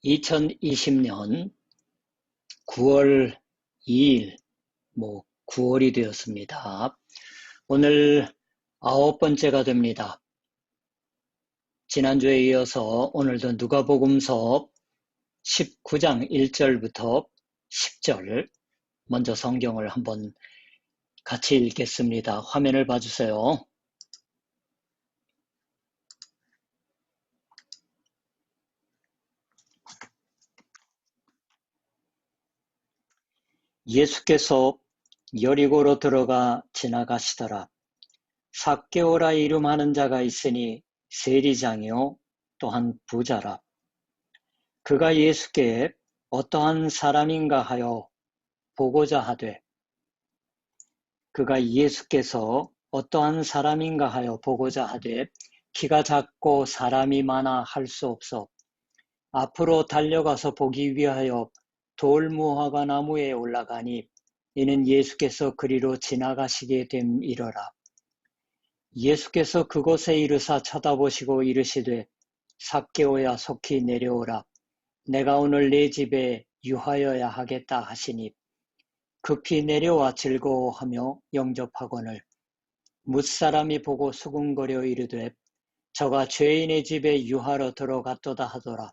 2020년 9월 2일, 9월이 되었습니다. 오늘 9번째가 됩니다. 지난주에 이어서 오늘도 누가복음서 19장 1절부터 10절, 먼저 성경을 한번 같이 읽겠습니다. 화면을 봐주세요. 예수께서 여리고로 들어가 지나가시더라. 삭개오라 이름하는 자가 있으니 세리장이요 또한 부자라. 그가 예수께 어떠한 사람인가 하여 보고자 하되, 키가 작고 사람이 많아 할 수 없어 앞으로 달려가서 보기 위하여 돌무화과 나무에 올라가니, 이는 예수께서 그리로 지나가시게 됨이러라. 예수께서 그곳에 이르사 쳐다보시고 이르시되, 삭개오야 속히 내려오라. 내가 오늘 네 집에 유하여야 하겠다 하시니, 급히 내려와 즐거워하며 영접하거늘 뭇사람이 보고 수군거려 이르되, 저가 죄인의 집에 유하러 들어갔도다 하더라.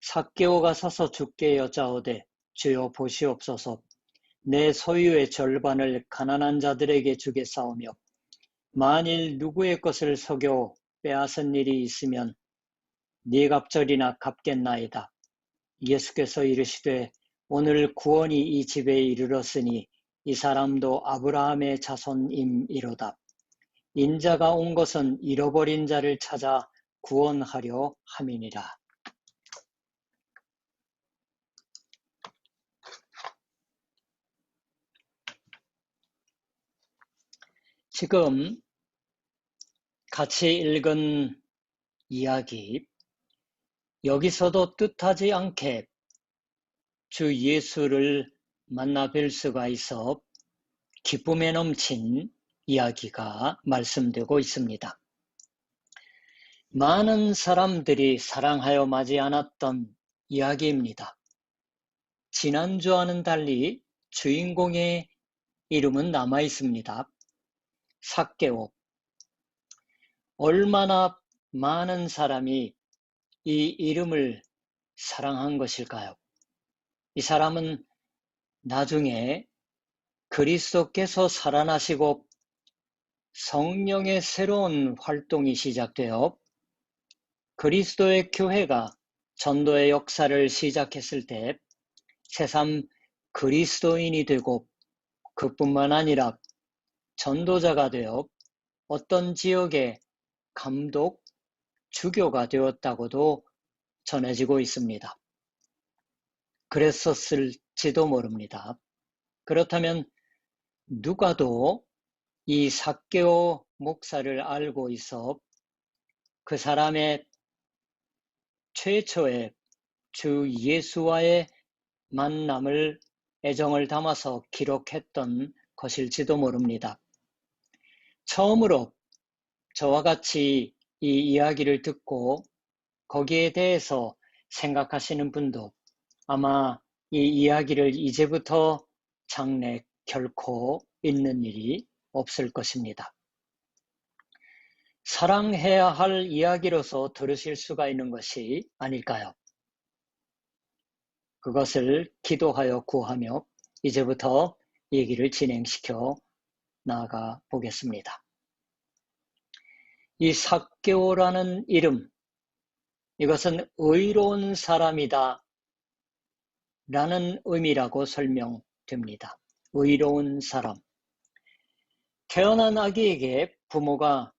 삭개오가 서서 주께 여짜오되, 주여 보시옵소서. 내 소유의 절반을 가난한 자들에게 주겠사오며, 만일 누구의 것을 속여 빼앗은 일이 있으면 네 갑절이나 갚겠나이다. 예수께서 이르시되, 오늘 구원이 이 집에 이르렀으니 이 사람도 아브라함의 자손임이로다. 인자가 온 것은 잃어버린 자를 찾아 구원하려 함이니라. 지금 같이 읽은 이야기, 여기서도 뜻하지 않게 주 예수를 만나 뵐 수가 있어 기쁨에 넘친 이야기가 말씀되고 있습니다. 많은 사람들이 사랑하여 마지 않았던 이야기입니다. 지난주와는 달리 주인공의 이름은 남아 있습니다. 삭개오. 얼마나 많은 사람이 이 이름을 사랑한 것일까요? 이 사람은 나중에 그리스도께서 살아나시고 성령의 새로운 활동이 시작되어 그리스도의 교회가 전도의 역사를 시작했을 때 새삼 그리스도인이 되고, 그뿐만 아니라 전도자가 되어 어떤 지역의 감독, 주교가 되었다고도 전해지고 있습니다. 그랬었을지도 모릅니다. 그렇다면 누가도 이 삭개오 목사를 알고 있어 그 사람의 최초의 주 예수와의 만남을 애정을 담아서 기록했던 것일지도 모릅니다. 처음으로 저와 같이 이 이야기를 듣고 거기에 대해서 생각하시는 분도 아마 이 이야기를 이제부터 장래 결코 잊는 일이 없을 것입니다. 사랑해야 할 이야기로서 들으실 수가 있는 것이 아닐까요? 그것을 기도하여 구하며 이제부터 얘기를 진행시켜 나아가 보겠습니다. 이 삭개오라는 이름, 이것은 의로운 사람이다 라는 의미라고 설명됩니다. 의로운 사람. 태어난 아기에게 부모가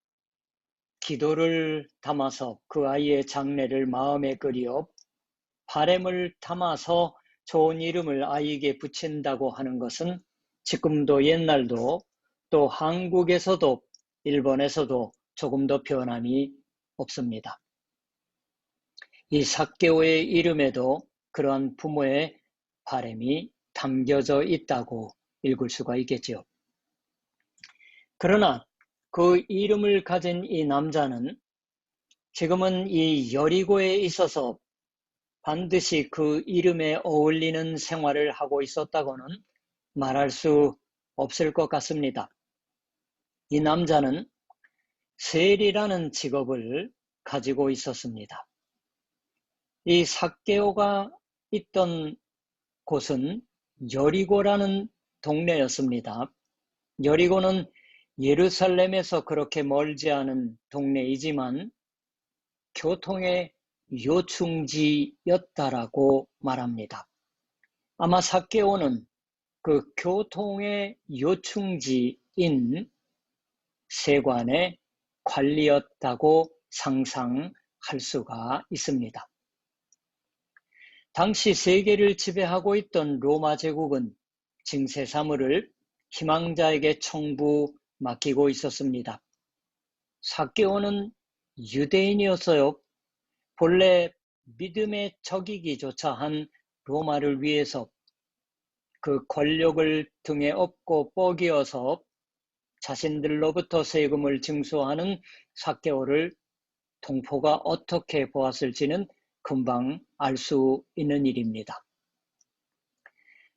기도를 담아서 그 아이의 장래를 마음에 그리어 바램을 담아서 좋은 이름을 아이에게 붙인다고 하는 것은 지금도 옛날도 또 한국에서도 일본에서도 조금 더 변함이 없습니다. 이 삭개오의 이름에도 그러한 부모의 바램이 담겨져 있다고 읽을 수가 있겠지요. 그러나 그 이름을 가진 이 남자는 지금은 이 여리고에 있어서 반드시 그 이름에 어울리는 생활을 하고 있었다고는 말할 수 없을 것 같습니다. 이 남자는 세리라는 직업을 가지고 있었습니다. 이 삭개오가 있던 곳은 여리고라는 동네였습니다. 여리고는 예루살렘에서 그렇게 멀지 않은 동네이지만 교통의 요충지였다라고 말합니다. 아마 삭개오는 그 교통의 요충지인 세관의 관리였다고 상상할 수가 있습니다. 당시 세계를 지배하고 있던 로마 제국은 증세 사물을 희망자에게 청부 맡기고 있었습니다. 삭개오는 유대인이었어요. 본래 믿음의 적이기조차 한 로마를 위해서 그 권력을 등에 업고 뻐기어서 자신들로부터 세금을 징수하는 삭개오를 동포가 어떻게 보았을지는 금방 알 수 있는 일입니다.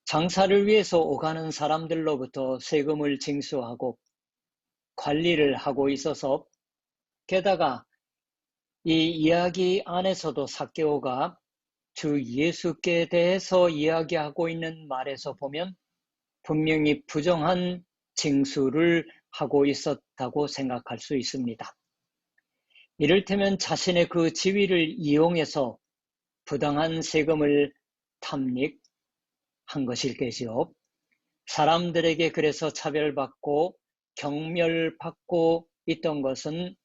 장사를 위해서 오가는 사람들로부터 세금을 징수하고 관리를 하고 있어서 게다가 이 이야기 안에서도 삭개오가 주 예수께 대해서 이야기하고 있는 말에서 보면 분명히 부정한 징수를 하고 있었다고 생각할 수 있습니다. 이를테면 자신의 그 지위를 이용해서 부당한 세금을 탐닉한 것일겠지요. 사람들에게 그래서 차별받고 경멸받고 있던 것은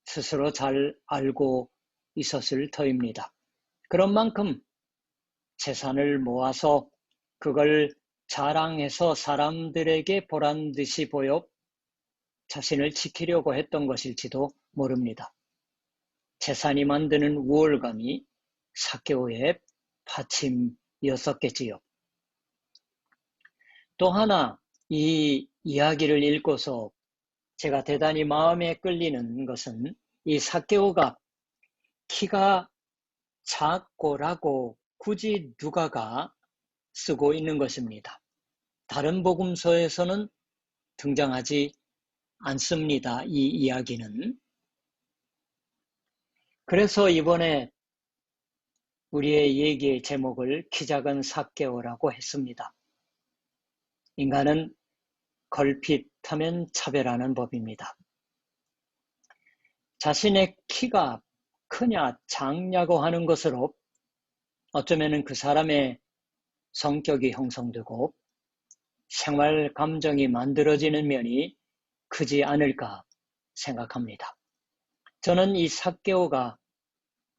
스스로 잘 알고 있었을 터입니다. 그런 만큼 재산을 모아서 그걸 자랑해서 사람들에게 보란듯이 보여 자신을 지키려고 했던 것일지도 모릅니다. 재산이 만드는 우월감이 삭개오의 받침이었었겠지요. 또 하나 이 이야기를 읽고서 제가 대단히 마음에 끌리는 것은 이 삭개오가 키가 작고라고 굳이 누가가 쓰고 있는 것입니다. 다른 복음서에서는 등장하지 않습니다. 이 이야기는. 그래서 이번에 우리의 얘기의 제목을 키 작은 삭개오라고 했습니다. 인간은 걸핏하면 차별하는 법입니다. 자신의 키가 크냐 작냐고 하는 것으로 어쩌면 그 사람의 성격이 형성되고 생활 감정이 만들어지는 면이 크지 않을까 생각합니다. 저는 이 삭개오가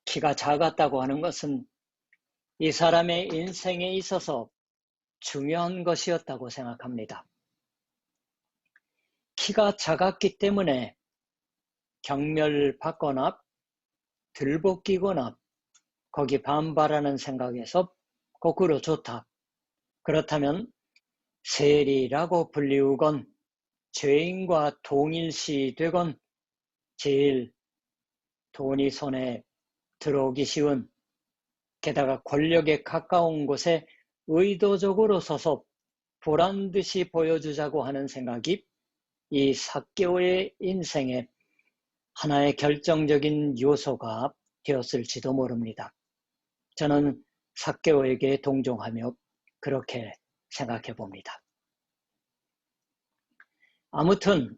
키가 작았다고 하는 것은 이 사람의 인생에 있어서 중요한 것이었다고 생각합니다. 키가 작았기 때문에 경멸받거나 들볶이거나 거기 반발하는 생각에서 거꾸로 좋다. 그렇다면 세리라고 불리우건 죄인과 동일시되건 제일 돈이 손에 들어오기 쉬운 게다가 권력에 가까운 곳에 의도적으로 서서 보란듯이 보여주자고 하는 생각이 이 삭개오의 인생에 하나의 결정적인 요소가 되었을지도 모릅니다. 저는 삭개오에게 동정하며 그렇게 생각해 봅니다. 아무튼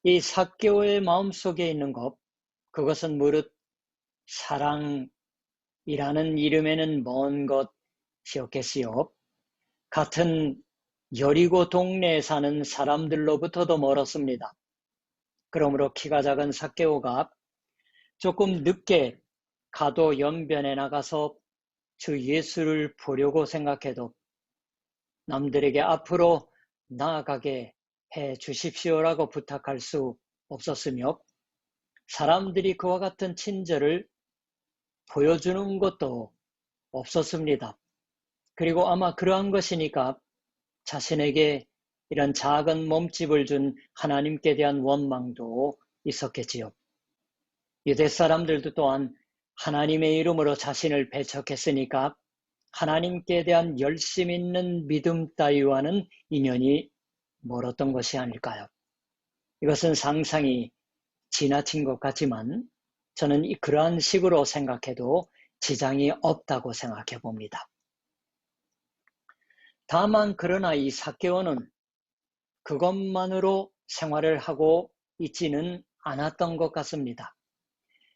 이 삭개오의 마음속에 있는 것, 그것은 무릇 사랑이라는 이름에는 먼 것이었겠지요. 같은 여리고 동네에 사는 사람들로부터도 멀었습니다. 그러므로 키가 작은 삭개오가 조금 늦게 가도 연변에 나가서 주 예수를 보려고 생각해도 남들에게 앞으로 나아가게 해 주십시오라고 부탁할 수 없었으며 사람들이 그와 같은 친절을 보여주는 것도 없었습니다. 그리고 아마 그러한 것이니까 자신에게 이런 작은 몸집을 준 하나님께 대한 원망도 있었겠지요. 유대 사람들도 또한 하나님의 이름으로 자신을 배척했으니까 하나님께 대한 열심 있는 믿음 따위와는 인연이 멀었던 것이 아닐까요? 이것은 상상이 지나친 것 같지만 저는 그러한 식으로 생각해도 지장이 없다고 생각해 봅니다. 다만 그러나 이 삭개오는 그것만으로 생활을 하고 있지는 않았던 것 같습니다.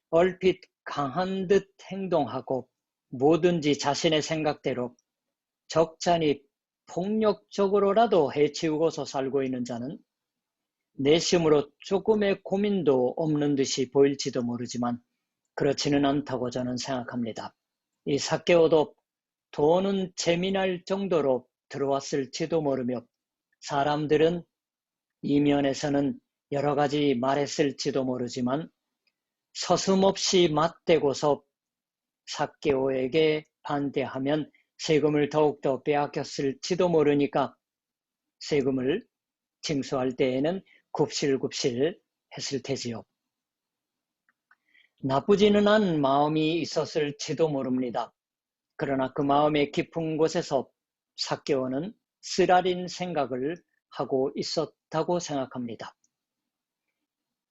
얼핏 강한 듯 행동하고 뭐든지 자신의 생각대로 적잖이 폭력적으로라도 해치우고서 살고 있는 자는 내심으로 조금의 고민도 없는 듯이 보일지도 모르지만 그렇지는 않다고 저는 생각합니다. 이 삭개오도 돈은 재미날 정도로 들어왔을지도 모르며 사람들은 이면에서는 여러 가지 말했을지도 모르지만 서슴없이 맞대고서 삭개오에게 반대하면 세금을 더욱더 빼앗겼을지도 모르니까 세금을 징수할 때에는 굽실굽실 했을 테지요. 나쁘지는 않은 마음이 있었을지도 모릅니다. 그러나 그 마음의 깊은 곳에서 삭개오는 쓰라린 생각을 하고 있었다고 생각합니다.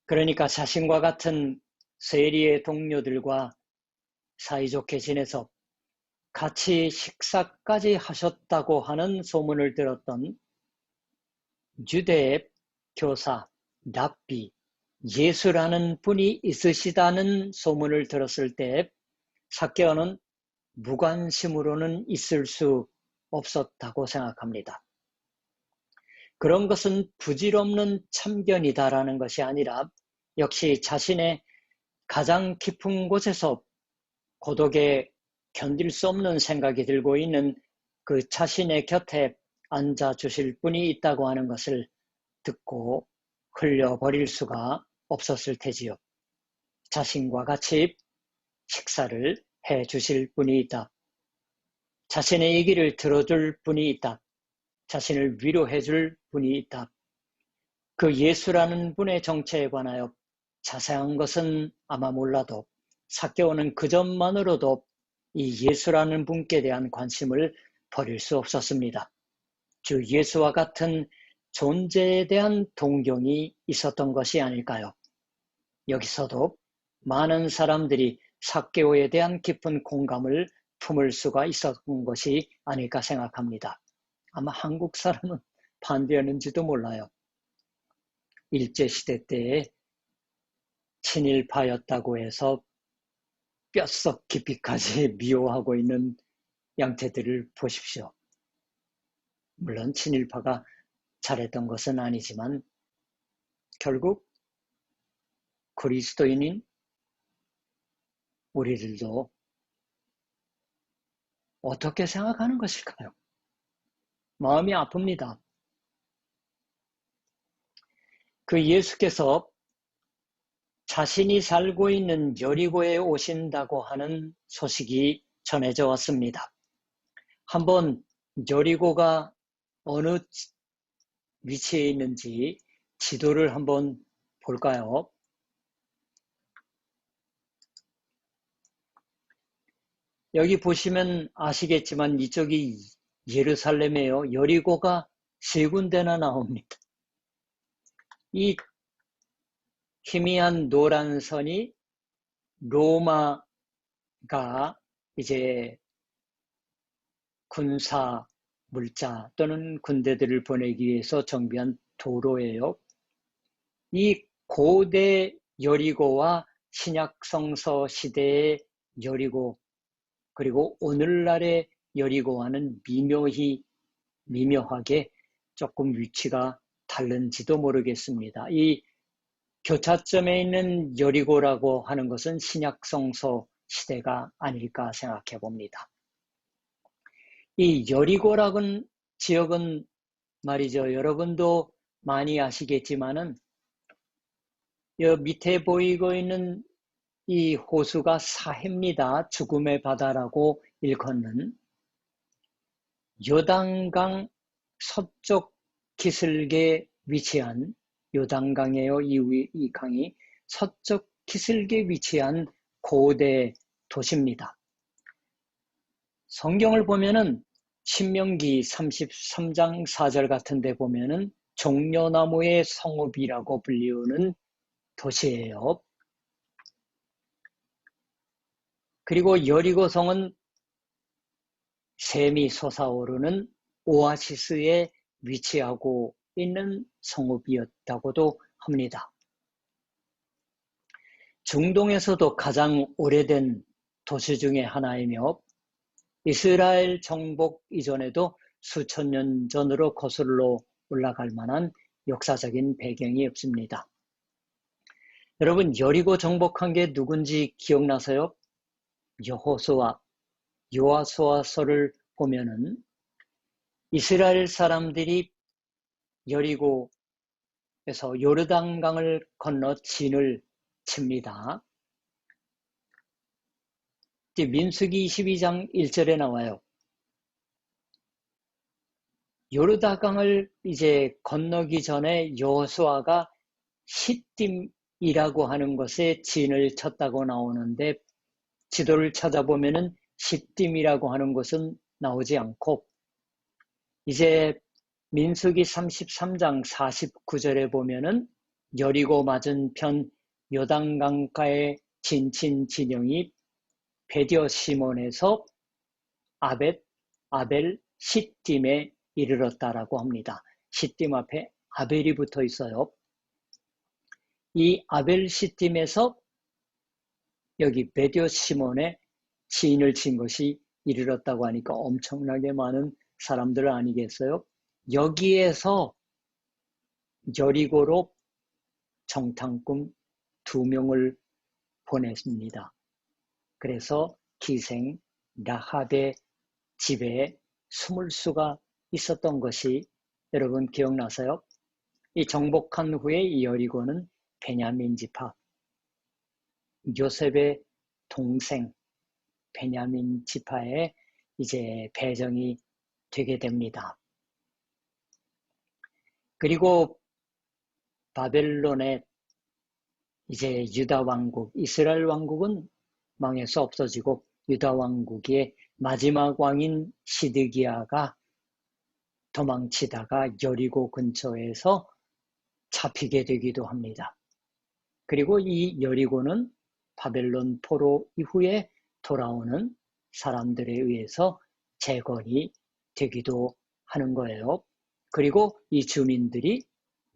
그러니까 자신과 같은 세리의 동료들과 사이좋게 지내서 같이 식사까지 하셨다고 하는 소문을 들었던 유대의 교사 랍비 예수라는 분이 있으시다는 소문을 들었을 때 삭개오는 무관심으로는 있을 수 없었다고 생각합니다. 그런 것은 부질없는 참견이다라는 것이 아니라 역시 자신의 가장 깊은 곳에서 고독에 견딜 수 없는 생각이 들고 있는 그 자신의 곁에 앉아주실 분이 있다고 하는 것을 듣고 흘려버릴 수가 없었을 테지요. 자신과 같이 식사를 해주실 분이 있다. 자신의 얘기를 들어줄 분이 있다. 자신을 위로해줄 분이 있다. 그 예수라는 분의 정체에 관하여 자세한 것은 아마 몰라도 삭개오는 그 점만으로도 이 예수라는 분께 대한 관심을 버릴 수 없었습니다. 주 예수와 같은 존재에 대한 동경이 있었던 것이 아닐까요? 여기서도 많은 사람들이 삭개오에 대한 깊은 공감을 품을 수가 있었던 것이 아닐까 생각합니다. 아마 한국 사람은 반대했는지도 몰라요. 일제시대 때에 친일파였다고 해서 뼛속 깊이까지 미워하고 있는 양태들을 보십시오. 물론 친일파가 잘했던 것은 아니지만 결국 그리스도인인 우리들도 어떻게 생각하는 것일까요? 마음이 아픕니다. 그 예수께서 자신이 살고 있는 여리고에 오신다고 하는 소식이 전해져 왔습니다. 한번 여리고가 어느 위치에 있는지 지도를 한번 볼까요? 여기 보시면 아시겠지만 이쪽이 예루살렘이에요. 여리고가 세 군데나 나옵니다. 이 희미한 노란 선이 로마가 이제 군사 물자 또는 군대들을 보내기 위해서 정비한 도로예요. 이 고대 여리고와 신약성서 시대의 여리고 그리고 오늘날의 여리고와는 미묘하게 조금 위치가 다른지도 모르겠습니다. 이 교차점에 있는 여리고라고 하는 것은 신약성서 시대가 아닐까 생각해 봅니다. 이 여리고라는 지역은 말이죠. 여러분도 많이 아시겠지만은 여 밑에 보이고 있는 이 호수가 사해입니다. 죽음의 바다라고 일컫는 요단강 서쪽 기슭에 위치한 요단강이에요. 이 강이 서쪽 기슭에 위치한 고대 도시입니다. 성경을 보면은 신명기 33장 4절 같은 데 보면은 종려나무의 성읍이라고 불리우는 도시예요. 그리고 여리고성은 샘이 솟아오르는 오아시스에 위치하고 있는 성읍이었다고도 합니다. 중동에서도 가장 오래된 도시 중에 하나이며 이스라엘 정복 이전에도 수천 년 전으로 거슬러 올라갈 만한 역사적인 배경이 없습니다. 여러분, 여리고 정복한 게 누군지 기억나세요? 여호수아서를 보면은 이스라엘 사람들이 여리고에서 요르단강을 건너 진을 칩니다. 민수기 22장 1절에 나와요. 요르단강을 이제 건너기 전에 여호수아가 시딤이라고 하는 것에 진을 쳤다고 나오는데 지도를 찾아보면은 시딤이라고 하는 것은 나오지 않고 이제 민수기 33장 49절에 보면은 여리고 맞은편 요단강가의 진친 진영이 베디어 시몬에서 아벨 시딤에 이르렀다라고 합니다. 시딤 앞에 아벨이 붙어 있어요. 이 아벨 시딤에서 여기 베디어 시몬에 진을 친 것이 이르렀다고 하니까 엄청나게 많은 사람들 아니겠어요? 여기에서 여리고로 정탐꾼 2명을 보냈습니다. 그래서 기생 라합의 집에 숨을 수가 있었던 것이 여러분 기억나세요? 이 정복한 후에 이 여리고는 베냐민 지파, 요셉의 동생 베냐민 지파에 이제 배정이 되게 됩니다. 그리고 바벨론의 이제 유다 왕국, 이스라엘 왕국은 망해서 없어지고 유다 왕국의 마지막 왕인 시드기야가 도망치다가 여리고 근처에서 잡히게 되기도 합니다. 그리고 이 여리고는 바벨론 포로 이후에 돌아오는 사람들에 의해서 재건이 되기도 하는 거예요. 그리고 이 주민들이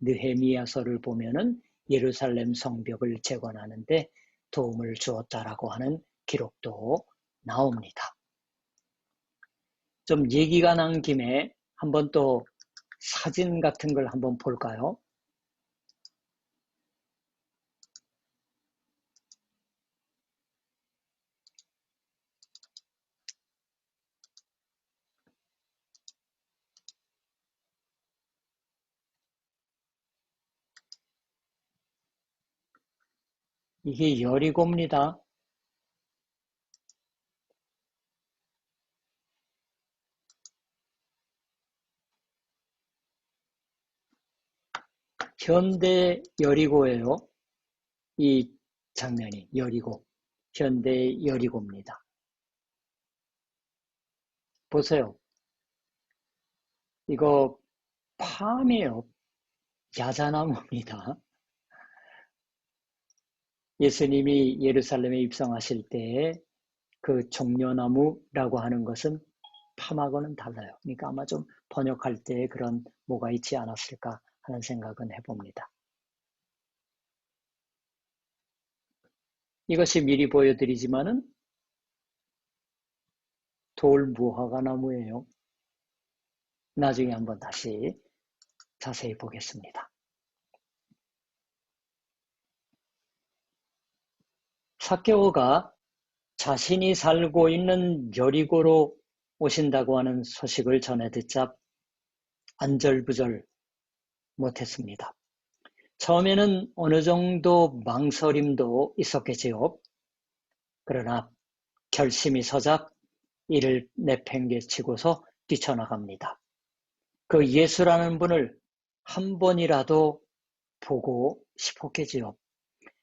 느헤미야서를 보면은 예루살렘 성벽을 재건하는데 도움을 주었다라고 하는 기록도 나옵니다. 좀 얘기가 난 김에 한번 또 사진 같은 걸 한번 볼까요? 이게 여리고입니다. 현대 여리고예요. 이 장면이 여리고, 현대 여리고입니다. 보세요. 이거 팜이에요. 야자나무입니다. 예수님이 예루살렘에 입성하실 때에 그 종려나무라고 하는 것은 팜하고는 달라요. 그러니까 아마 좀 번역할 때 그런 뭐가 있지 않았을까 하는 생각은 해봅니다. 이것이 미리 보여드리지만은 돌 무화과 나무예요. 나중에 한번 다시 자세히 보겠습니다. 삭개오가 자신이 살고 있는 여리고로 오신다고 하는 소식을 전해 듣자 안절부절 못했습니다. 처음에는 어느 정도 망설임도 있었겠지요. 그러나 결심이 서자 이를 내팽개치고서 뛰쳐나갑니다. 그 예수라는 분을 한 번이라도 보고 싶었겠지요.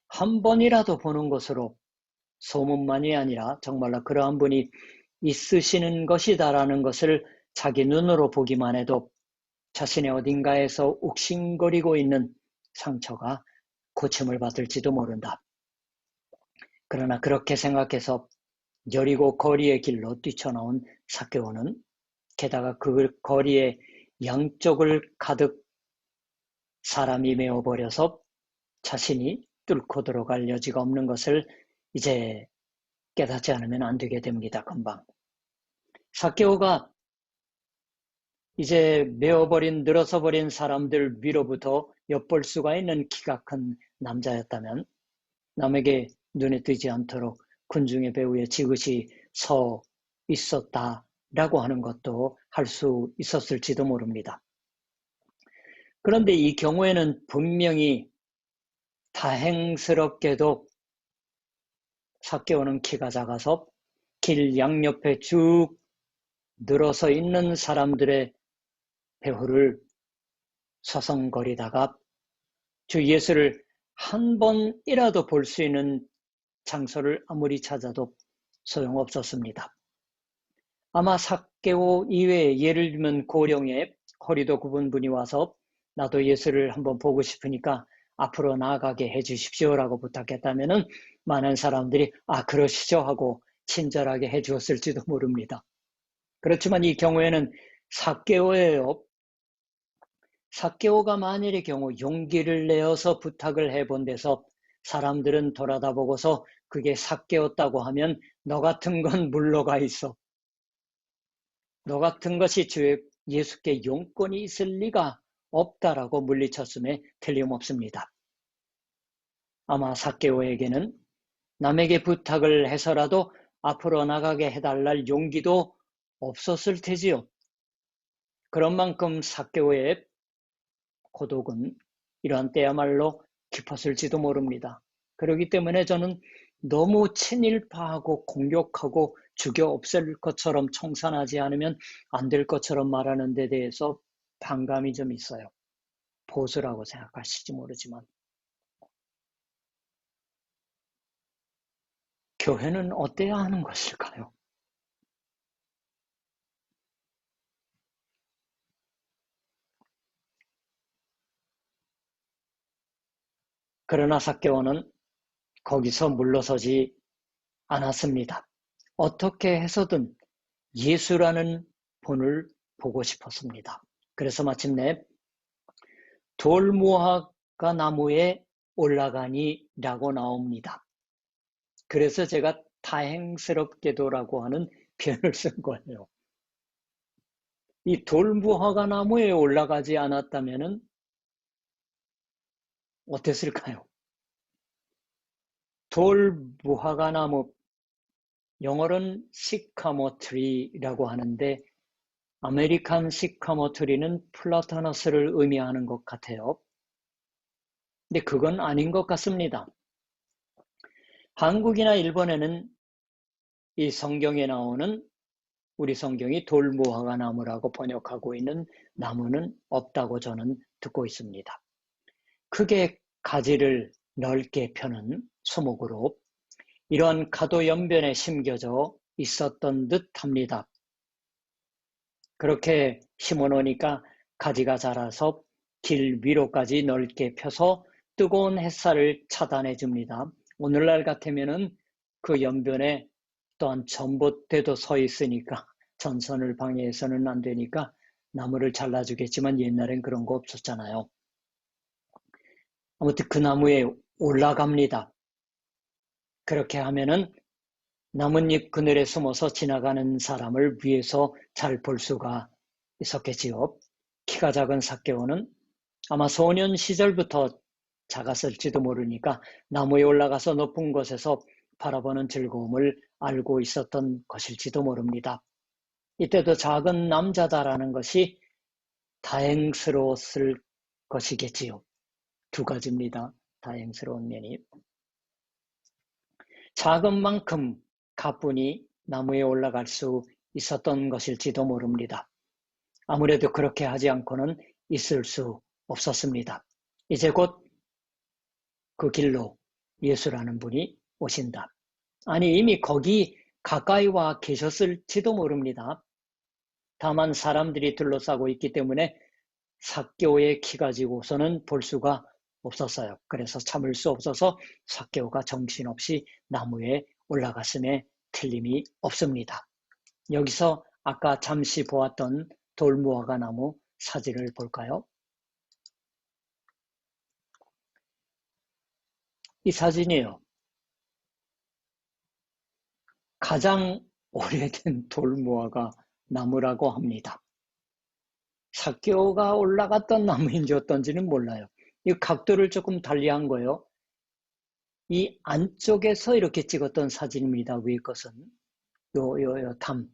한 번이라도 보는 것으로 소문만이 아니라 정말로 그러한 분이 있으시는 것이다라는 것을 자기 눈으로 보기만 해도 자신의 어딘가에서 욱신거리고 있는 상처가 고침을 받을지도 모른다. 그러나 그렇게 생각해서 여리고 거리의 길로 뛰쳐나온 삭개오는 게다가 그 거리의 양쪽을 가득 사람이 메워버려서 자신이 뚫고 들어갈 여지가 없는 것을 이제 깨닫지 않으면 안 되게 됩니다. 금방. 삭개오가 이제 메어버린 늘어서 버린 사람들 위로부터 엿볼 수가 있는 키가 큰 남자였다면 남에게 눈에 띄지 않도록 군중의 배후에 지그시 서 있었다라고 하는 것도 할 수 있었을지도 모릅니다. 그런데 이 경우에는 분명히 다행스럽게도 삭개오는 키가 작아서 길 양옆에 쭉 늘어서 있는 사람들의 배후를 서성거리다가 주 예수를 한 번이라도 볼 수 있는 장소를 아무리 찾아도 소용없었습니다. 아마 삭개오 이외에 예를 들면 고령에 허리도 굽은 분이 와서 나도 예수를 한번 보고 싶으니까 앞으로 나아가게 해주십시오라고 부탁했다면 많은 사람들이 그러시죠 하고 친절하게 해주었을지도 모릅니다. 그렇지만 이 경우에는 삭개오예요. 삭개오가 만일의 경우 용기를 내어서 부탁을 해본 데서 사람들은 돌아다 보고서 그게 삭개오였다고 하면 너 같은 건 물러가 있어. 너 같은 것이 주의 예수께 용건이 있을 리가 없다라고 물리쳤음에 틀림없습니다. 아마 삭개오에게는 남에게 부탁을 해서라도 앞으로 나가게 해달랄 용기도 없었을 테지요. 그런 만큼 삭개오의 고독은 이러한 때야말로 깊었을지도 모릅니다. 그렇기 때문에 저는 너무 친일파하고 공격하고 죽여 없앨 것처럼 청산하지 않으면 안 될 것처럼 말하는 데 대해서 반감이 좀 있어요. 보수라고 생각하실지 모르지만. 교회는 어때야 하는 것일까요? 그러나 삭개오는 거기서 물러서지 않았습니다. 어떻게 해서든 예수라는 분을 보고 싶었습니다. 그래서 마침내 돌무화과 나무에 올라가니 라고 나옵니다. 그래서 제가 다행스럽게도라고 하는 표현을 쓴 거예요. 이 돌무화과 나무에 올라가지 않았다면 어땠을까요? 돌무화과 나무, 영어로는 시카모 트리라고 하는데 아메리칸 시카모 트리는 플라타너스를 의미하는 것 같아요. 근데 그건 아닌 것 같습니다. 한국이나 일본에는 이 성경에 나오는 우리 성경이 돌무화과 나무라고 번역하고 있는 나무는 없다고 저는 듣고 있습니다. 크게 가지를 넓게 펴는 수목으로 이러한 가도 연변에 심겨져 있었던 듯 합니다. 그렇게 심어놓으니까 가지가 자라서 길 위로까지 넓게 펴서 뜨거운 햇살을 차단해 줍니다. 오늘날 같으면은 그 연변에 또한 전봇대도 서 있으니까 전선을 방해해서는 안 되니까 나무를 잘라주겠지만 옛날엔 그런 거 없었잖아요. 아무튼 그 나무에 올라갑니다. 그렇게 하면은 나뭇잎 그늘에 숨어서 지나가는 사람을 위에서 잘 볼 수가 있었겠지요. 키가 작은 삭개오는 아마 소년 시절부터 작았을지도 모르니까 나무에 올라가서 높은 곳에서 바라보는 즐거움을 알고 있었던 것일지도 모릅니다. 이때도 작은 남자다라는 것이 다행스러웠을 것이겠지요. 두 가지입니다. 다행스러운 면이. 작은 만큼 가뿐히 나무에 올라갈 수 있었던 것일지도 모릅니다. 아무래도 그렇게 하지 않고는 있을 수 없었습니다. 이제 곧 그 길로 예수라는 분이 오신다. 아니, 이미 거기 가까이 와 계셨을지도 모릅니다. 다만 사람들이 둘러싸고 있기 때문에 삭개오의 키 가지고서는 볼 수가 없었어요. 그래서 참을 수 없어서 삭개오가 정신없이 나무에 올라갔음에 틀림이 없습니다. 여기서 아까 잠시 보았던 돌무화과 나무 사진을 볼까요? 이 사진이에요. 가장 오래된 돌무화과 나무라고 합니다. 삭개오가 올라갔던 나무인지 어떤지는 몰라요. 이 각도를 조금 달리한 거예요. 이 안쪽에서 이렇게 찍었던 사진입니다. 위의 것은 요 담.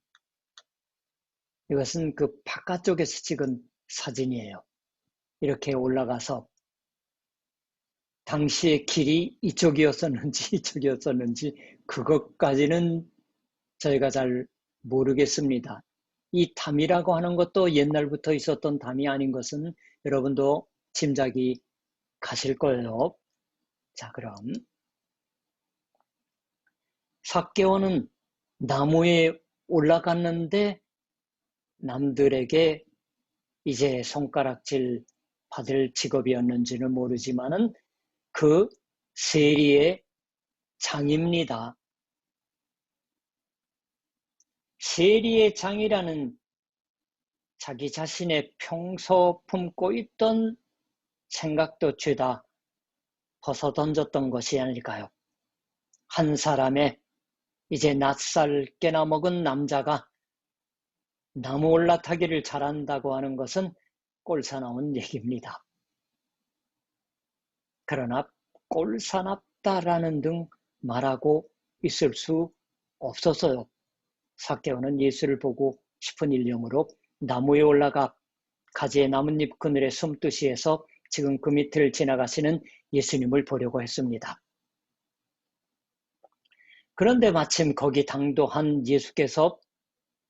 이것은 그 바깥쪽에서 찍은 사진이에요. 이렇게 올라가서 당시의 길이 이쪽이었었는지 이쪽이었었는지 그것까지는 저희가 잘 모르겠습니다. 이 담이라고 하는 것도 옛날부터 있었던 담이 아닌 것은 여러분도 짐작이 가실 거예요. 자, 그럼 삭개오는 나무에 올라갔는데 남들에게 이제 손가락질 받을 직업이었는지는 모르지만은 그 세리의 장입니다. 세리의 장이라는 자기 자신의 평소 품고 있던 생각도 죄다 벗어던졌던 것이 아닐까요? 한 사람의 이제 낯살 깨나 먹은 남자가 나무 올라타기를 잘한다고 하는 것은 꼴사나운 얘기입니다. 그러나 꼴사납다라는 등 말하고 있을 수 없었어요. 삭개오는 예수를 보고 싶은 일념으로 나무에 올라가 가지의 나뭇잎 그늘에 숨듯이 해서 지금 그 밑을 지나가시는 예수님을 보려고 했습니다. 그런데 마침 거기 당도한 예수께서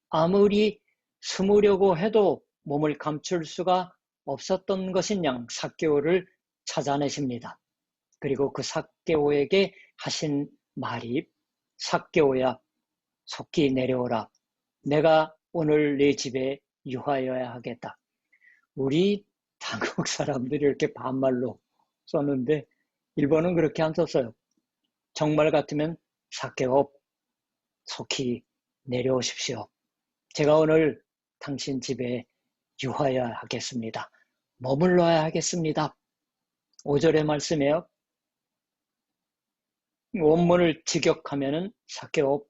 아무리 숨으려고 해도 몸을 감출 수가 없었던 것인 양 삭개오를 찾아내십니다. 그리고 그 삭개오에게 하신 말이 삭개오야 속히 내려오라. 내가 오늘 네 집에 유하여야 하겠다. 우리 한국 사람들이 이렇게 반말로 썼는데 일본은 그렇게 안 썼어요. 정말 같으면 삭개오 속히 내려오십시오. 제가 오늘 당신 집에 유하여야 하겠습니다. 머물러야 하겠습니다. 5절의 말씀에요. 원문을 직역하면은 삭개오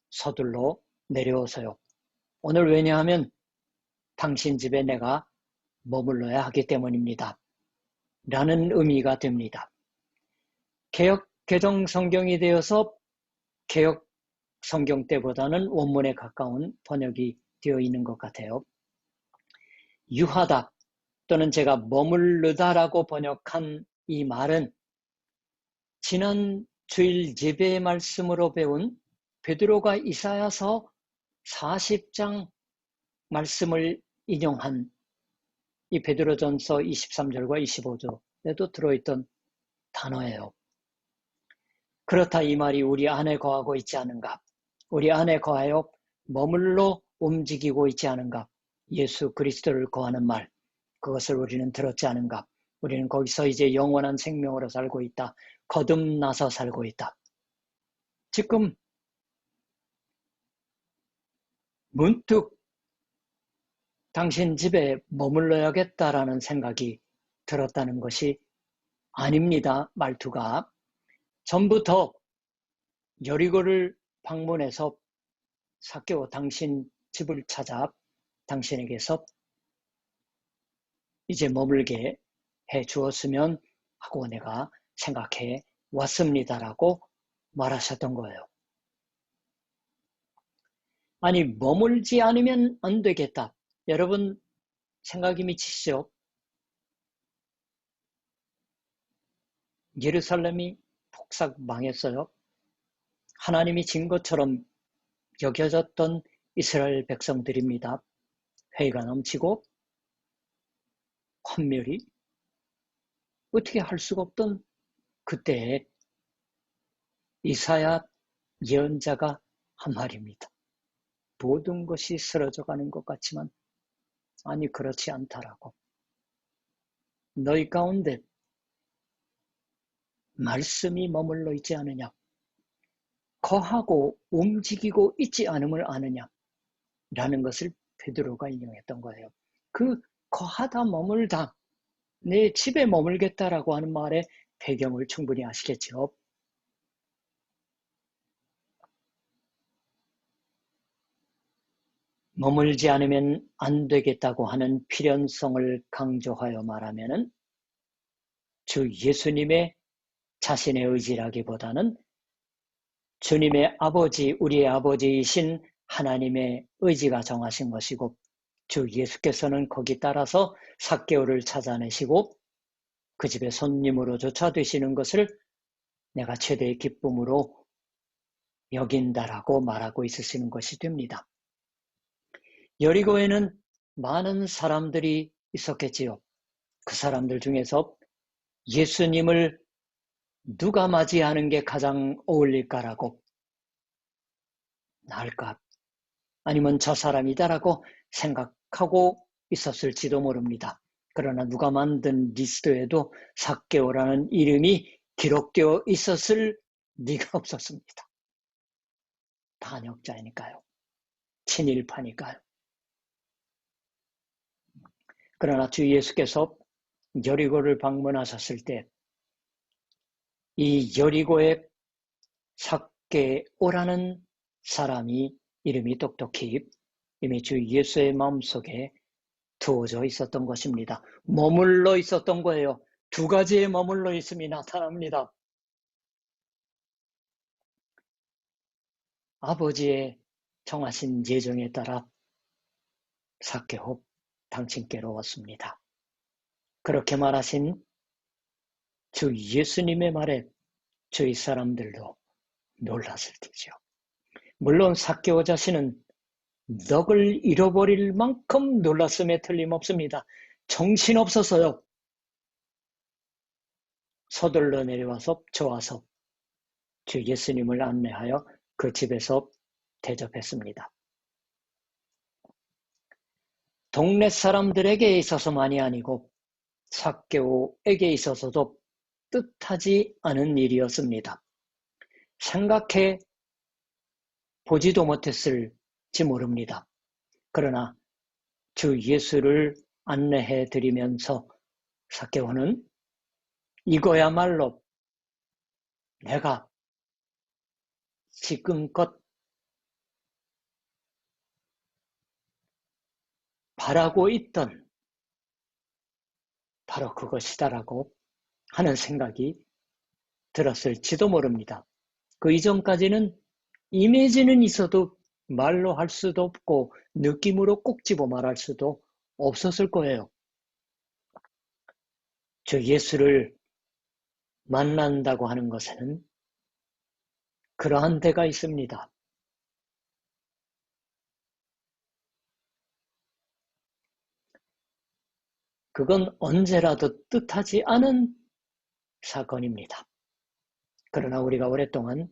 서둘러 내려오세요. 오늘 왜냐하면 당신 집에 내가 머물러야 하기 때문입니다. 라는 의미가 됩니다. 개역 개정 성경이 되어서 개역 성경 때보다는 원문에 가까운 번역이 되어 있는 것 같아요. 유하다 또는 제가 머무르다라고 번역한 이 말은 지난 주일 예배의 말씀으로 배운 베드로가 이사야서 40장 말씀을 인용한 이 베드로전서 23절과 25절에도 들어있던 단어예요. 그렇다 이 말이 우리 안에 거하고 있지 않은가? 우리 안에 거하여 머물러 움직이고 있지 않은가? 예수 그리스도를 거하는 말, 그것을 우리는 들었지 않은가? 우리는 거기서 이제 영원한 생명으로 살고 있다. 거듭나서 살고 있다. 지금 문득 당신 집에 머물러야겠다라는 생각이 들었다는 것이 아닙니다. 말투가. 전부터 여리고를 방문해서 삭개오 당신 집을 찾아 당신에게서 이제 머물게 해 주었으면 하고 내가 생각해 왔습니다라고 말하셨던 거예요. 아니 머물지 않으면 안 되겠다. 여러분 생각이 미치시죠? 예루살렘이 폭삭 망했어요. 하나님이 진 것처럼 여겨졌던 이스라엘 백성들입니다. 회의가 넘치고 환멸이 어떻게 할 수가 없던 그때에 이사야 예언자가 한 말입니다. 모든 것이 쓰러져 가는 것 같지만 아니 그렇지 않다라고. 너희 가운데 말씀이 머물러 있지 않으냐? 거하고 움직이고 있지 않음을 아느냐? 라는 것을 베드로가 인용했던 거예요. 그 거하다 머물다, 내 집에 머물겠다라고 하는 말의 배경을 충분히 아시겠죠? 머물지 않으면 안 되겠다고 하는 필연성을 강조하여 말하면은 주 예수님의 자신의 의지라기보다는 주님의 아버지, 우리의 아버지이신 하나님의 의지가 정하신 것이고 주 예수께서는 거기 따라서 삭개오를 찾아내시고 그 집에 손님으로조차 되시는 것을 내가 최대의 기쁨으로 여긴다라고 말하고 있으시는 것이 됩니다. 여리고에는 많은 사람들이 있었겠지요. 그 사람들 중에서 예수님을 누가 맞이하는 게 가장 어울릴까라고 나을까? 아니면 저 사람이다라고 생각하고 있었을지도 모릅니다. 그러나 누가 만든 리스트에도 삭개오라는 이름이 기록되어 있었을 리가 없었습니다. 반역자이니까요. 친일파니까요. 그러나 주 예수께서 여리고를 방문하셨을 때 이 여리고의 삭개오라는 사람이 이름이 똑똑히 이미 주 예수의 마음속에 두어져 있었던 것입니다. 머물러 있었던 거예요. 두 가지의 머물러 있음이 나타납니다. 아버지의 정하신 예정에 따라 삭개오 당신께로 왔습니다. 그렇게 말하신 주 예수님의 말에 저희 사람들도 놀랐을 테죠. 물론 삭개오 자신은 넋을 잃어버릴 만큼 놀랐음에 틀림없습니다. 정신없어서요. 서둘러 내려와서 좋아서 주 예수님을 안내하여 그 집에서 대접했습니다. 동네 사람들에게 있어서만이 아니고 삭개오에게 있어서도 뜻하지 않은 일이었습니다. 생각해 보지도 못했을지 모릅니다. 그러나 주 예수를 안내해 드리면서 삭개오는 이거야말로 내가 지금껏 바라고 있던 바로 그것이다라고 하는 생각이 들었을지도 모릅니다. 그 이전까지는 이미지는 있어도 말로 할 수도 없고 느낌으로 꼭 집어 말할 수도 없었을 거예요. 주 예수를 만난다고 하는 것에는 그러한 데가 있습니다. 그건 언제라도 뜻하지 않은 사건입니다. 그러나 우리가 오랫동안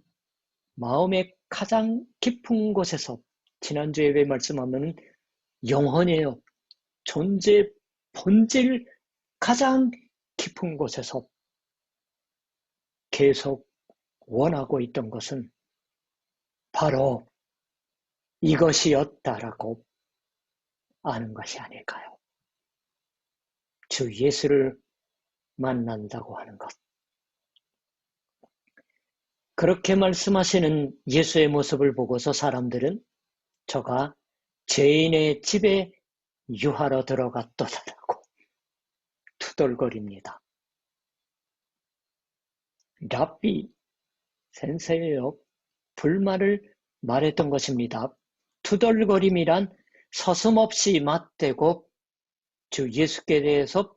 마음의 가장 깊은 곳에서 지난주에 왜 말씀하면 영혼이에요. 존재 본질 가장 깊은 곳에서 계속 원하고 있던 것은 바로 이것이었다라고 아는 것이 아닐까요? 주 예수를 만난다고 하는 것. 그렇게 말씀하시는 예수의 모습을 보고서 사람들은 저가 죄인의 집에 유하러 들어갔더라고 투덜거립니다. 랍비, 센세예요. 불만을 말했던 것입니다. 투덜거림이란 서슴없이 맞대고 주 예수께 대해서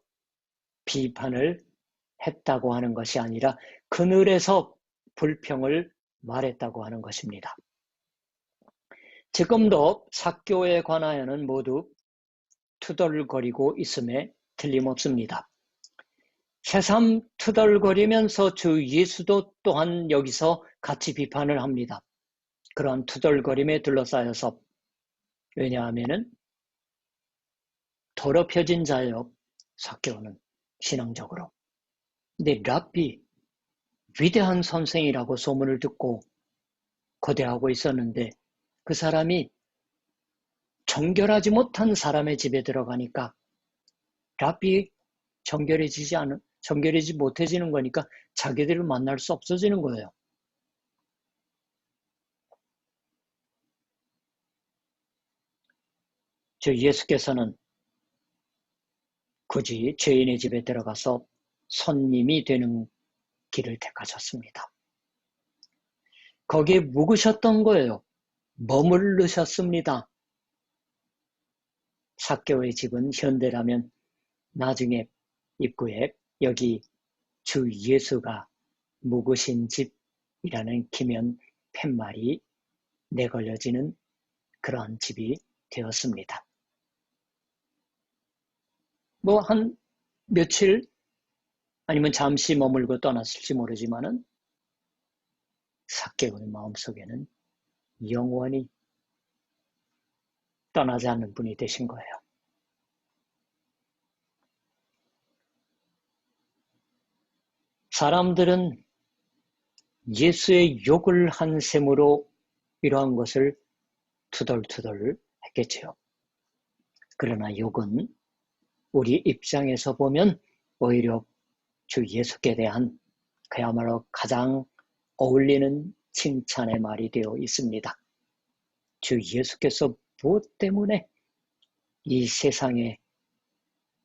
비판을 했다고 하는 것이 아니라 그늘에서 불평을 말했다고 하는 것입니다. 지금도 삭개오에 관하여는 모두 투덜거리고 있음에 틀림없습니다. 새삼 투덜거리면서 주 예수도 또한 여기서 같이 비판을 합니다. 그러한 투덜거림에 둘러싸여서, 왜냐하면은 더럽혀진 자예요, 삭개오는 신앙적으로. 근데 랍비, 위대한 선생이라고 소문을 듣고 거대하고 있었는데 그 사람이 정결하지 못한 사람의 집에 들어가니까 랍비 정결해지지 못해지는 거니까 자기들을 만날 수 없어지는 거예요. 저 예수께서는 굳이 죄인의 집에 들어가서 손님이 되는 길을 택하셨습니다. 거기에 묵으셨던 거예요. 머무르셨습니다. 삭개오의 집은 현대라면 나중에 입구에 여기 주 예수가 묵으신 집이라는 기면 팻말이 내걸려지는 그러한 집이 되었습니다. 뭐 한 며칠 아니면 잠시 머물고 떠났을지 모르지만은 삭개오의 마음속에는 영원히 떠나지 않는 분이 되신 거예요. 사람들은 예수의 욕을 한 셈으로 이러한 것을 투덜투덜 했겠지요. 그러나 욕은 우리 입장에서 보면 오히려 주 예수께 대한 그야말로 가장 어울리는 칭찬의 말이 되어 있습니다. 주 예수께서 무엇 때문에 이 세상에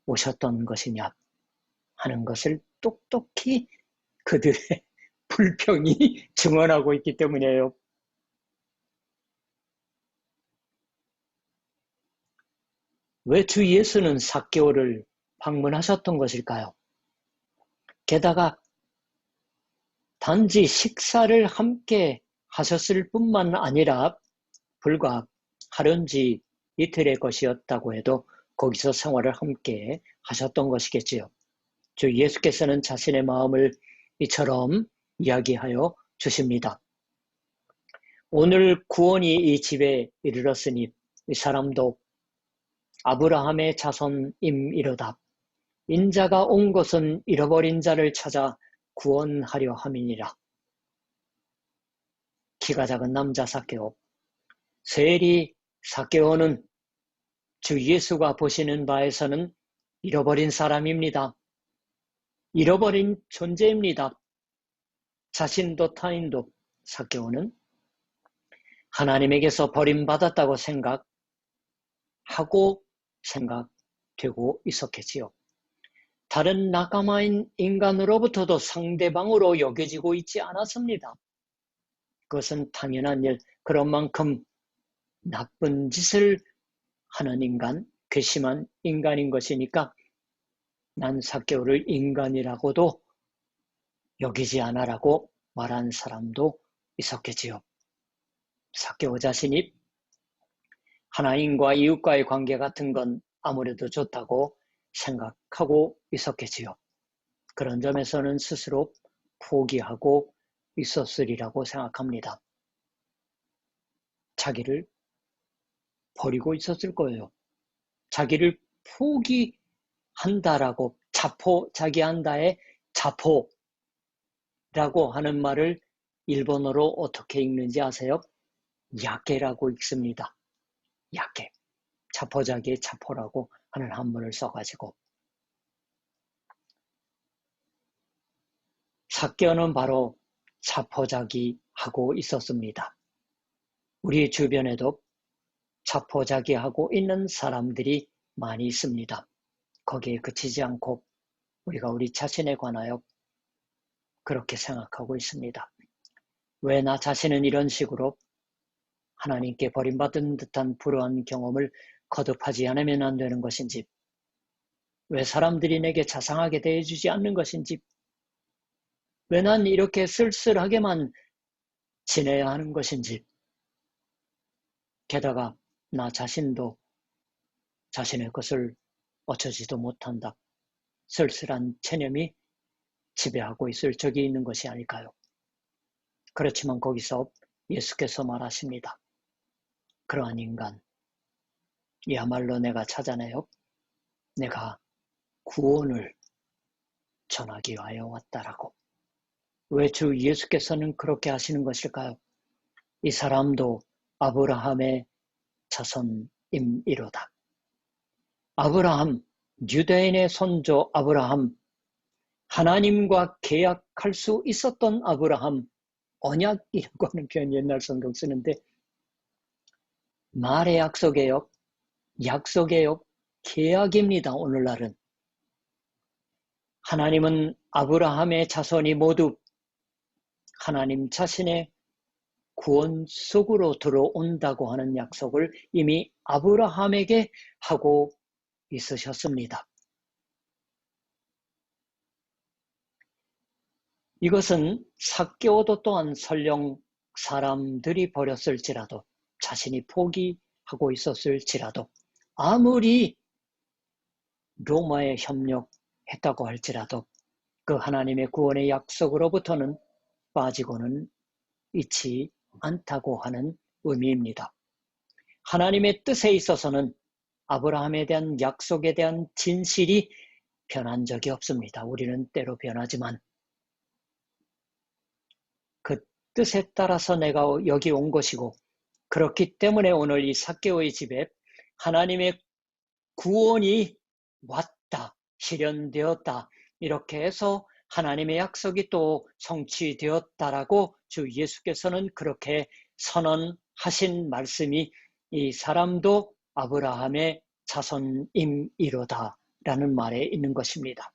오셨던 것이냐 하는 것을 똑똑히 그들의 불평이 증언하고 있기 때문이에요. 왜 주 예수는 삭개오를 방문하셨던 것일까요? 게다가 단지 식사를 함께 하셨을 뿐만 아니라 불과 하루인지 이틀의 것이었다고 해도 거기서 생활을 함께 하셨던 것이겠지요. 주 예수께서는 자신의 마음을 이처럼 이야기하여 주십니다. 오늘 구원이 이 집에 이르렀으니 이 사람도 아브라함의 자손임이로다. 인자가 온 것은 잃어버린 자를 찾아 구원하려 함이니라. 키가 작은 남자 삭개오. 세리 삭개오는 주 예수가 보시는 바에서는 잃어버린 사람입니다. 잃어버린 존재입니다. 자신도 타인도 삭개오는 하나님에게서 버림받았다고 생각되고 있었겠지요. 다른 낙가마인 인간으로부터도 상대방으로 여겨지고 있지 않았습니다. 그것은 당연한 일, 그런 만큼 나쁜 짓을 하는 인간, 괘씸한 인간인 것이니까 난 삭개오를 인간이라고도 여기지 않아라고 말한 사람도 있었겠지요. 삭개오 자신이 하나님과 이웃과의 관계 같은 건 아무래도 좋다고 생각하고 있었겠지요. 그런 점에서는 스스로 포기하고 있었으리라고 생각합니다. 자기를 버리고 있었을 거예요. 자기를 포기한다라고 자포자기한다의 자포라고 하는 말을 일본어로 어떻게 읽는지 아세요? 야케라고 읽습니다. 야케. 자포자기의 자포라고 하는 한문을 써가지고. 삭개오는 바로 자포자기하고 있었습니다. 우리 주변에도 자포자기하고 있는 사람들이 많이 있습니다. 거기에 그치지 않고 우리가 우리 자신에 관하여 그렇게 생각하고 있습니다. 왜 나 자신은 이런 식으로 하나님께 버림받은 듯한 불우한 경험을 거듭하지 않으면 안 되는 것인지, 왜 사람들이 내게 자상하게 대해주지 않는 것인지, 왜 난 이렇게 쓸쓸하게만 지내야 하는 것인지, 게다가 나 자신도 자신의 것을 어쩌지도 못한다. 쓸쓸한 체념이 지배하고 있을 적이 있는 것이 아닐까요? 그렇지만 거기서 예수께서 말하십니다. 그러한 인간, 이야말로 내가 찾아내어 내가 구원을 전하기 위하여 왔다라고. 왜 주 예수께서는 그렇게 하시는 것일까요? 이 사람도 아브라함의 자손임이로다. 아브라함, 유대인의 선조 아브라함, 하나님과 계약할 수 있었던 아브라함, 언약이라고 하는 표현 옛날 성경 쓰는데 말의 약속이에요. 약속이에요. 계약입니다. 오늘날은. 하나님은 아브라함의 자손이 모두 하나님 자신의 구원 속으로 들어온다고 하는 약속을 이미 아브라함에게 하고 있으셨습니다. 이것은 삭개오도 또한 설령 사람들이 버렸을지라도 자신이 포기하고 있었을지라도 아무리 로마에 협력했다고 할지라도 그 하나님의 구원의 약속으로부터는 빠지고는 있지 않다고 하는 의미입니다. 하나님의 뜻에 있어서는 아브라함에 대한 약속에 대한 진실이 변한 적이 없습니다. 우리는 때로 변하지만 그 뜻에 따라서 내가 여기 온 것이고 그렇기 때문에 오늘 이 삭개오의 집에 하나님의 구원이 왔다, 실현되었다 이렇게 해서 하나님의 약속이 또 성취되었다라고 주 예수께서는 그렇게 선언하신 말씀이 이 사람도 아브라함의 자손임이로다 라는 말에 있는 것입니다.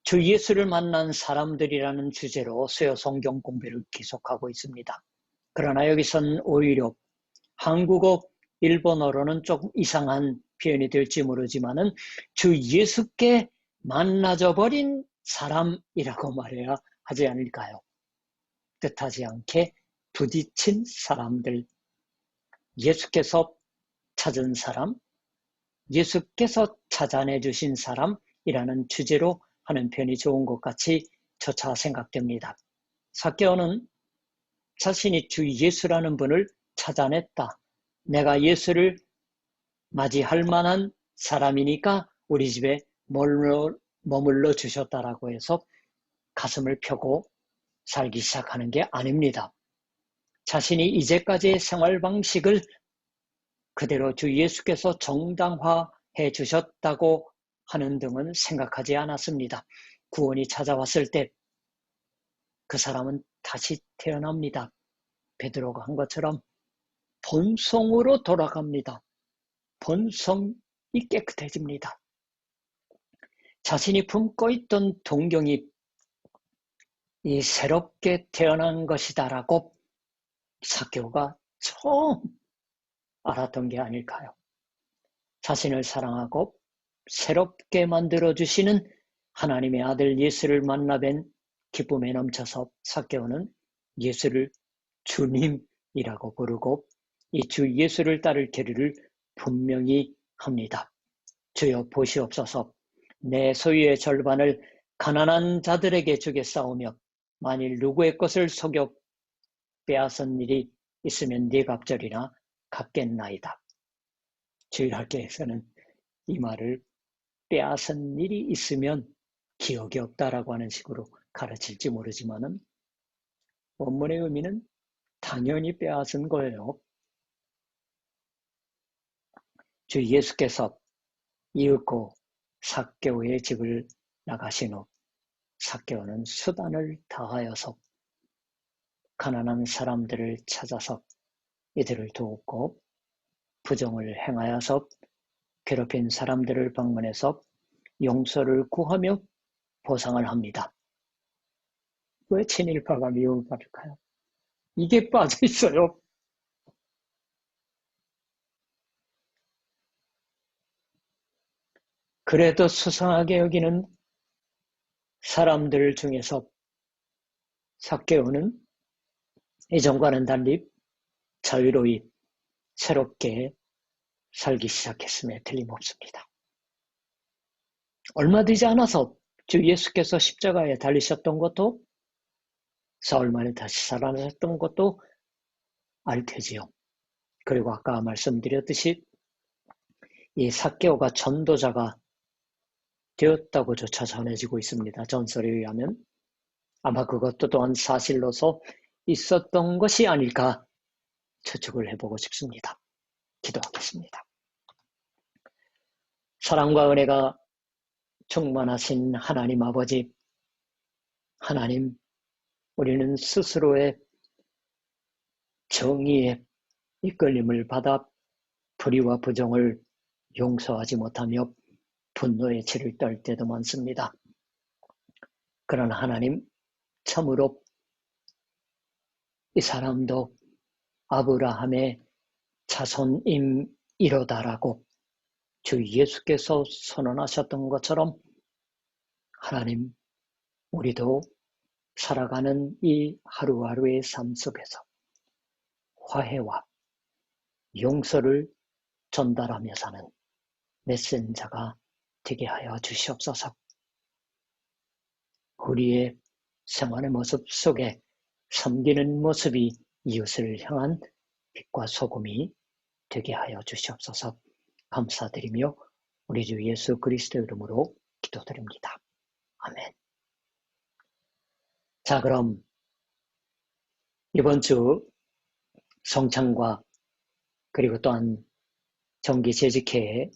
주 예수를 만난 사람들이라는 주제로 수요 성경 공부를 계속하고 있습니다. 그러나 여기선 오히려 한국어, 일본어로는 조금 이상한 표현이 될지 모르지만은 주 예수께 만나져 버린 사람이라고 말해야 하지 않을까요? 뜻하지 않게 부딪힌 사람들, 예수께서 찾은 사람, 예수께서 찾아내 주신 사람이라는 주제로 하는 편이 좋은 것 같이 저차 생각됩니다. 삭개오는 자신이 주 예수라는 분을 찾아냈다. 내가 예수를 맞이할 만한 사람이니까 우리 집에 머물러 주셨다라고 해서 가슴을 펴고 살기 시작하는 게 아닙니다. 자신이 이제까지의 생활 방식을 그대로 주 예수께서 정당화해 주셨다고 하는 등은 생각하지 않았습니다. 구원이 찾아왔을 때 그 사람은 다시 태어납니다. 베드로가 한 것처럼 본성으로 돌아갑니다. 본성이 깨끗해집니다. 자신이 품고 있던 동경이 이 새롭게 태어난 것이다라고 삭개오가 처음 알았던 게 아닐까요? 자신을 사랑하고 새롭게 만들어주시는 하나님의 아들 예수를 만나 뵌 기쁨에 넘쳐서 삭개오는 예수를 주님이라고 부르고 이 주 예수를 따를 계류를 분명히 합니다. 주여 보시옵소서. 내 소유의 절반을 가난한 자들에게 주겠사오며 만일 누구의 것을 속여 빼앗은 일이 있으면 네 갑절이나 갚겠나이다. 주일학교에서는 이 말을 빼앗은 일이 있으면 기억이 없다라고 하는 식으로 가르칠지 모르지만은 원문의 의미는 당연히 빼앗은 거예요. 주 예수께서 이윽고 삭개오의 집을 나가신 후 삭개오는 수단을 다하여서 가난한 사람들을 찾아서 이들을 돕고 부정을 행하여서 괴롭힌 사람들을 방문해서 용서를 구하며 보상을 합니다. 왜 친일파가 미움을 받을까요? 이게 빠져 있어요. 그래도 수상하게 여기는 사람들 중에서 삭개오는 이전과는 달리 자유로이 새롭게 살기 시작했음에 틀림없습니다. 얼마 되지 않아서 주 예수께서 십자가에 달리셨던 것도 사흘 만에 다시 살아났던 것도 알 테지요. 그리고 아까 말씀드렸듯이 이 삭개오가 전도자가 되었다고조차 전해지고 있습니다. 전설에 의하면 아마 그것도 또한 사실로서 있었던 것이 아닐까 추측을 해보고 싶습니다. 기도하겠습니다. 사랑과 은혜가 충만하신 하나님 아버지, 하나님, 우리는 스스로의 정의에 이끌림을 받아 불의와 부정을 용서하지 못하며 분노의 치를 떨 때도 많습니다. 그러나 하나님, 참으로 이 사람도 아브라함의 자손임이로다라고 주 예수께서 선언하셨던 것처럼 하나님, 우리도 살아가는 이 하루하루의 삶 속에서 화해와 용서를 전달하며 사는 메신저가 되게 하여 주시옵소서. 우리의 생활의 모습 속에 섬기는 모습이 이웃을 향한 빛과 소금이 되게 하여 주시옵소서. 감사드리며 우리 주 예수 그리스도의 이름으로 기도드립니다. 아멘. 자, 그럼 이번 주 성찬과 그리고 또한 정기 재직회에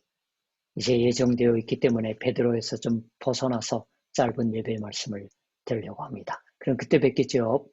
이제 예정되어 있기 때문에 베드로에서 좀 벗어나서 짧은 예배의 말씀을 드리려고 합니다. 그럼 그때 뵙겠죠.